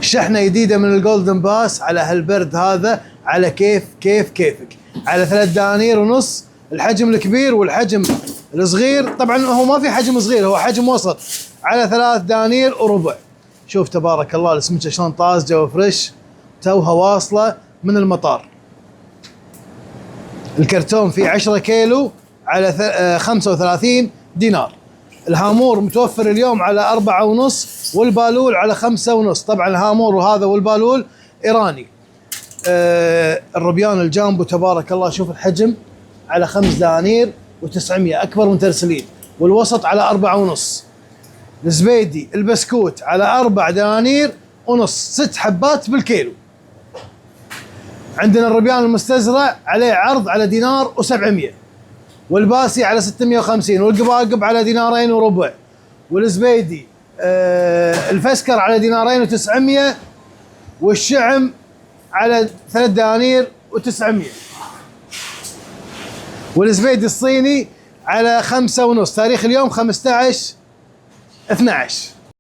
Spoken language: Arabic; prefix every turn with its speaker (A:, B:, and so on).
A: شحنة جديدة من الجولدن باس على هالبرد هذا، على كيفك، على 3 دنانير ونص الحجم الكبير والحجم الصغير. طبعا هو ما في حجم صغير، هو حجم وسط، على 3 دنانير وربع. شوف تبارك الله السمكة شلون طازجة وفريش، توها واصلة من المطار. الكرتون فيه 10 كيلو على 35 دينار. الهامور متوفر اليوم على 4.5 والبالول على 5.5. طبعا الهامور وهذا والبالول إيراني. الربيان الجامبو تبارك الله شوف الحجم على 5 دنانير و900، أكبر من ترسلين. والوسط على 4.5. الزبيدي البسكوت على 4 دنانير ونص، 6 حبات بالكيلو. عندنا الربيان المستزرع عليه عرض على دينار و700، والباسي على 650، والقباقب على 2.25 دينار، والزبيدي الفسكر على 2.9 دينار، والشعم على 3 دنانير و900، والزبيدي الصيني على 5.5. تاريخ اليوم 15/12.